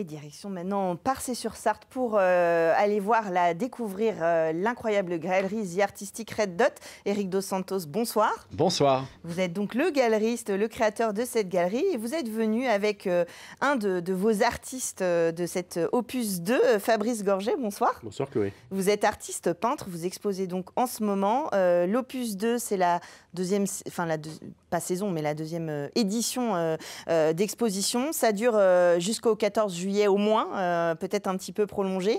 Et direction maintenant Parçay-sur-Sarthe pour aller voir, découvrir l'incroyable galerie The Artistic Red Dot. Éric Dos Santos, bonsoir. Bonsoir. Vous êtes donc le galeriste, le créateur de cette galerie et vous êtes venu avec un de vos artistes de cette opus 2, Fabrice Gorget. Bonsoir. Bonsoir Chloé. Vous êtes artiste peintre, vous exposez donc en ce moment. L'opus 2, c'est la deuxième, pas saison, mais la deuxième édition d'exposition. Ça dure jusqu'au 14 juillet au moins, peut-être un petit peu prolongé.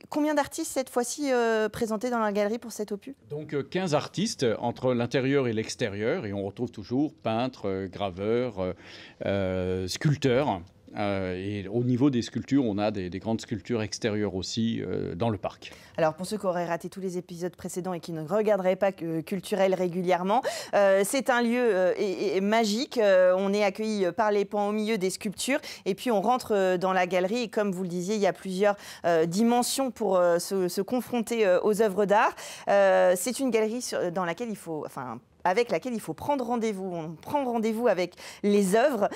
Combien d'artistes cette fois-ci présentés dans la galerie pour cet opus? Donc 15 artistes entre l'intérieur et l'extérieur, et on retrouve toujours peintres, graveurs, sculpteurs. Et au niveau des sculptures, on a des grandes sculptures extérieures aussi dans le parc. Alors pour ceux qui auraient raté tous les épisodes précédents et qui ne regarderaient pas Culturel régulièrement, c'est un lieu magique. On est accueilli par les pans au milieu des sculptures et puis on rentre dans la galerie et comme vous le disiez, il y a plusieurs dimensions pour se confronter aux œuvres d'art. C'est une galerie dans laquelle avec laquelle il faut prendre rendez-vous. On prend rendez-vous avec les œuvres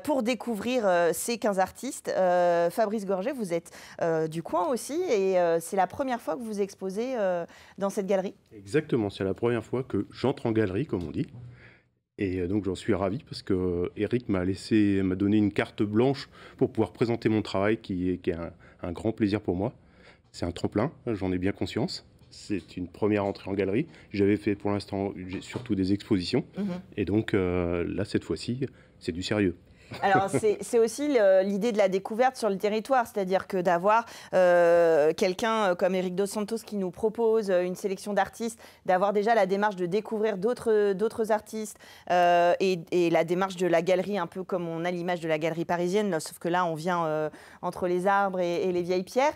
pour découvrir ces 15 artistes. Fabrice Gorget, vous êtes du coin aussi et c'est la première fois que vous exposez dans cette galerie? Exactement, c'est la première fois que j'entre en galerie, comme on dit. Et donc j'en suis ravi parce que Éric m'a donné une carte blanche pour pouvoir présenter mon travail qui est un grand plaisir pour moi. C'est un tremplin, j'en ai bien conscience. C'est une première entrée en galerie. J'avais fait pour l'instant surtout des expositions. Et donc là, cette fois-ci, c'est du sérieux. Alors, c'est aussi l'idée de la découverte sur le territoire, c'est-à-dire que d'avoir quelqu'un comme Éric Dos Santos qui nous propose une sélection d'artistes, d'avoir déjà la démarche de découvrir d'autres artistes et la démarche de la galerie, un peu comme on a l'image de la galerie parisienne, là, sauf que là, on vient entre les arbres et les vieilles pierres.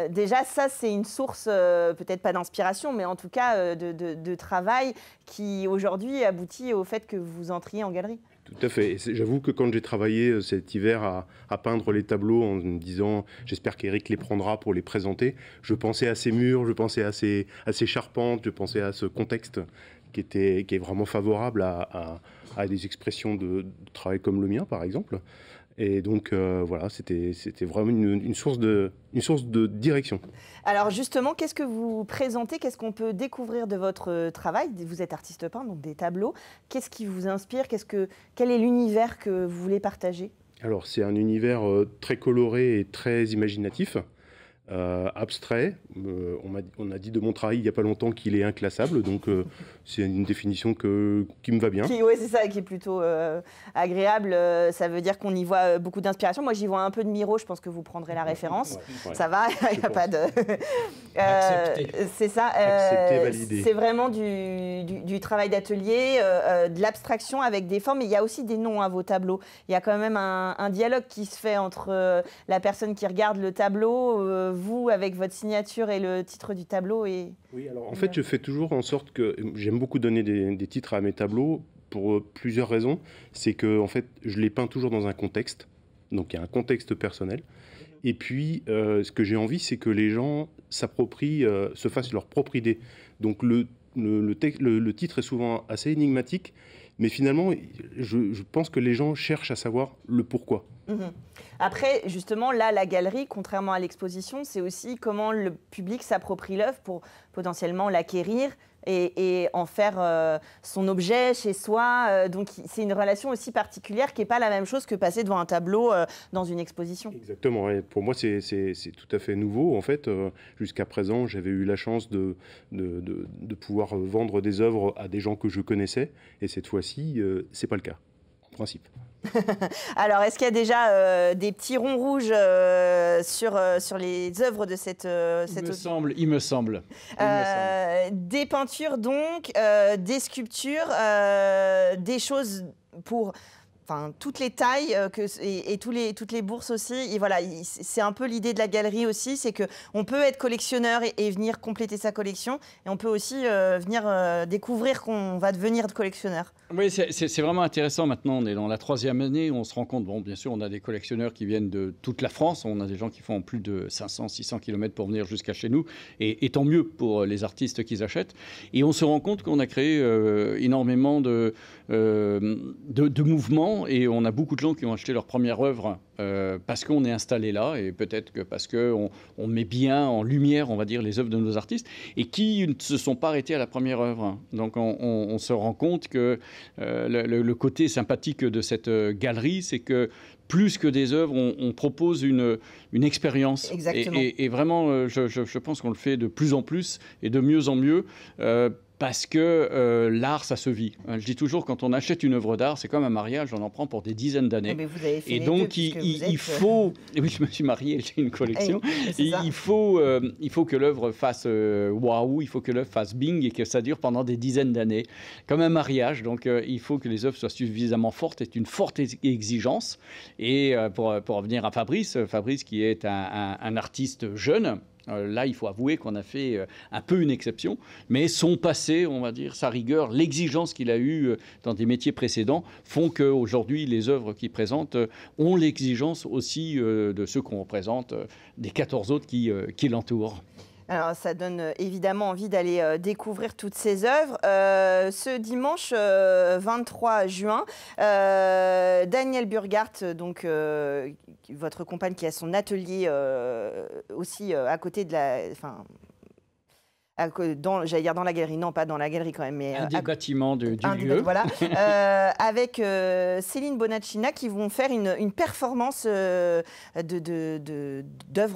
Déjà, ça, c'est une source, peut-être pas d'inspiration, mais en tout cas de travail qui, aujourd'hui, aboutit au fait que vous entriez en galerie. Tout à fait. J'avoue que quand j'ai travaillé cet hiver à peindre les tableaux en me disant j'espère qu'Éric les prendra pour les présenter, je pensais à ces murs, je pensais à ces charpentes, je pensais à ce contexte qui est vraiment favorable à des expressions de travail comme le mien, par exemple. Et donc voilà, c'était vraiment une source de direction. Alors justement, qu'est-ce que vous présentez? Qu'est-ce qu'on peut découvrir de votre travail? Vous êtes artiste peintre, donc des tableaux. Qu'est-ce qui vous inspire? Quel est l'univers que vous voulez partager? Alors c'est un univers très coloré et très imaginatif. Abstrait. On a dit de mon travail il n'y a pas longtemps qu'il est inclassable, donc c'est une définition qui me va bien. Oui, c'est ça, qui est plutôt agréable. Ça veut dire qu'on y voit beaucoup d'inspiration. Moi, j'y vois un peu de Miro, je pense que vous prendrez la référence. Ouais. Ça va, il n'y a pas de... c'est ça. Accepté, validé. C'est vraiment du travail d'atelier, de l'abstraction avec des formes. Mais il y a aussi des noms à vos tableaux. Il y a quand même un dialogue qui se fait entre la personne qui regarde le tableau, vous avec votre signature et le titre du tableau. Oui, alors en fait, je fais toujours en sorte que j'aime beaucoup donner des titres à mes tableaux pour plusieurs raisons. C'est que en fait, je les peins toujours dans un contexte. Donc il y a un contexte personnel. Et puis, ce que j'ai envie, c'est que les gens s'approprient, se fassent leur propre idée. Donc le titre est souvent assez énigmatique, mais finalement, je pense que les gens cherchent à savoir le pourquoi. Après, justement, là, la galerie, contrairement à l'exposition, c'est aussi comment le public s'approprie l'œuvre pour potentiellement l'acquérir et en faire son objet chez soi. Donc, c'est une relation aussi particulière qui n'est pas la même chose que passer devant un tableau dans une exposition. Exactement. Et pour moi, c'est tout à fait nouveau. En fait, jusqu'à présent, j'avais eu la chance de pouvoir vendre des œuvres à des gens que je connaissais. Et cette fois-ci, ce n'est pas le cas, en principe. Alors, est-ce qu'il y a déjà des petits ronds rouges sur les œuvres de cette Il me semble. Des peintures, donc, des sculptures, des choses pour... Enfin, toutes les tailles et toutes les bourses aussi. Et voilà, c'est un peu l'idée de la galerie aussi, c'est qu'on peut être collectionneur et venir compléter sa collection. Et on peut aussi venir découvrir qu'on va devenir collectionneur. Oui, c'est vraiment intéressant. Maintenant, on est dans la 3e année. On se rend compte, bon, bien sûr, on a des collectionneurs qui viennent de toute la France. On a des gens qui font plus de 500, 600 km pour venir jusqu'à chez nous. Et tant mieux pour les artistes qu'ils achètent. Et on se rend compte qu'on a créé énormément de mouvements. Et on a beaucoup de gens qui ont acheté leur première œuvre parce qu'on est installé là, et peut-être que parce qu'on met bien en lumière, on va dire, les œuvres de nos artistes, et qui ne se sont pas arrêtés à la première œuvre. Donc on se rend compte que le côté sympathique de cette galerie, c'est que plus que des œuvres, on propose une expérience. Exactement. Et vraiment, je pense qu'on le fait de plus en plus et de mieux en mieux. Parce que l'art, ça se vit. Je dis toujours, quand on achète une œuvre d'art, c'est comme un mariage, on en prend pour des dizaines d'années. Mais vous avez fait et les donc, deux, il faut... Oui, je me suis marié, j'ai une collection. Il faut que l'œuvre fasse waouh, il faut que l'œuvre fasse bing et que ça dure pendant des dizaines d'années. Comme un mariage, donc il faut que les œuvres soient suffisamment fortes. C'est une forte exigence. Et pour revenir à Fabrice qui est un artiste jeune, là, il faut avouer qu'on a fait un peu une exception, mais son passé, on va dire, sa rigueur, l'exigence qu'il a eue dans des métiers précédents font qu'aujourd'hui, les œuvres qu'il présente ont l'exigence aussi de ceux qu'on représente, des 14 autres qui l'entourent. Alors, ça donne évidemment envie d'aller découvrir toutes ces œuvres. Ce dimanche 23 juin, Danielle Burghardt, donc, votre compagne qui a son atelier aussi à côté de la... j'allais dire dans la galerie, non pas dans la galerie quand même, mais un des bâtiments du lieu. Voilà, avec Céline Bonaccina qui vont faire une performance d'œuvres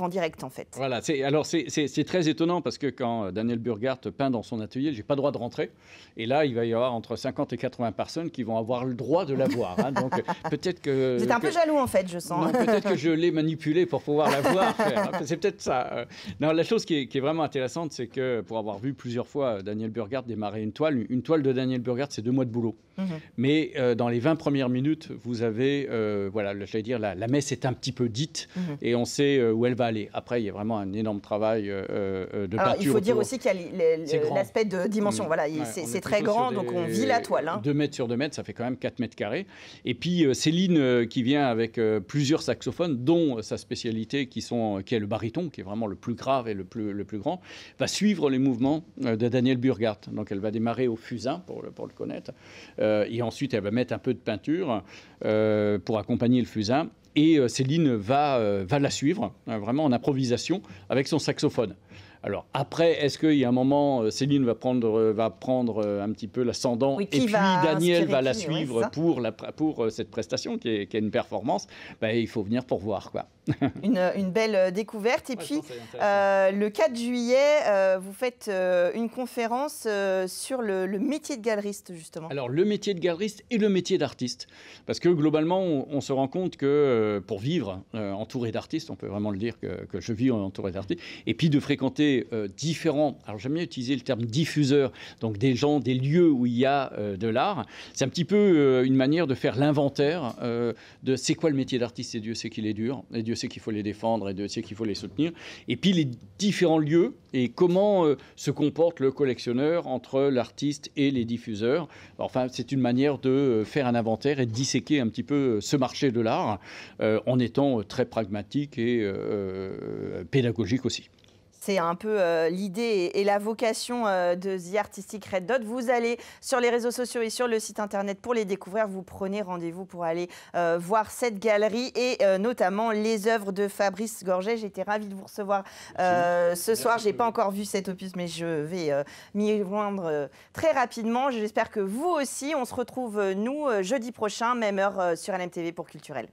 en direct en fait. Voilà, c'est très étonnant parce que quand Danielle Burghardt peint dans son atelier, j'ai pas le droit de rentrer. Et là, il va y avoir entre 50 et 80 personnes qui vont avoir le droit de la voir. Hein. Donc peut-être que... Vous êtes un peu jaloux en fait, je sens. Non, peut-être que je l'ai manipulée pour pouvoir la voir faire. C'est peut-être ça. Non, la chose qui est vraiment intéressante, c'est que pour avoir vu plusieurs fois Danielle Burghardt démarrer une toile de Danielle Burghardt, c'est 2 mois de boulot. Mais dans les 20 premières minutes, vous avez, voilà, j'allais dire, la messe est un petit peu dite et on sait où elle va aller. Après, il y a vraiment un énorme travail de peinture. Alors, il faut dire aussi qu'il y a l'aspect de dimension. Voilà, c'est très grand, donc on vit la toile. 2 mètres sur 2 mètres, ça fait quand même 4 mètres carrés. Et puis Céline, qui vient avec plusieurs saxophones, dont sa spécialité qui est le baryton, qui est vraiment le plus grave et le plus grand, va suivre les mouvements de Danielle Burghardt. Donc elle va démarrer au fusain, pour le connaître. Et ensuite, elle va mettre un peu de peinture pour accompagner le fusain. Et Céline va la suivre, vraiment en improvisation, avec son saxophone. Alors après, est-ce qu'il y a un moment, Céline va prendre un petit peu l'ascendant, oui, et puis Daniel va la suivre pour cette prestation qui est une performance. Il faut venir pour voir, quoi. Une belle découverte. Et puis, le 4 juillet, vous faites une conférence sur le métier de galeriste, justement. Alors, le métier de galeriste et le métier d'artiste. Parce que globalement, on se rend compte que pour vivre entouré d'artistes, on peut vraiment le dire que je vis entouré d'artistes, et puis de fréquenter différents, alors j'aime bien utiliser le terme diffuseur, donc des gens, des lieux où il y a de l'art. C'est un petit peu une manière de faire l'inventaire de c'est quoi le métier d'artiste, et Dieu sait qu'il est dur, et Dieu sait qu'il faut les défendre, et Dieu sait qu'il faut les soutenir. Et puis les différents lieux, et comment se comporte le collectionneur entre l'artiste et les diffuseurs. Enfin, c'est une manière de faire un inventaire et de disséquer un petit peu ce marché de l'art en étant très pragmatique et pédagogique aussi. C'est un peu l'idée et la vocation de The Artistic Red Dot. Vous allez sur les réseaux sociaux et sur le site internet pour les découvrir. Vous prenez rendez-vous pour aller voir cette galerie et notamment les œuvres de Fabrice Gorget. J'étais ravie de vous recevoir ce soir. Je n'ai pas encore vu cet opus, mais je vais m'y joindre très rapidement. J'espère que vous aussi. On se retrouve, nous, jeudi prochain, même heure sur LMTV pour Culturel.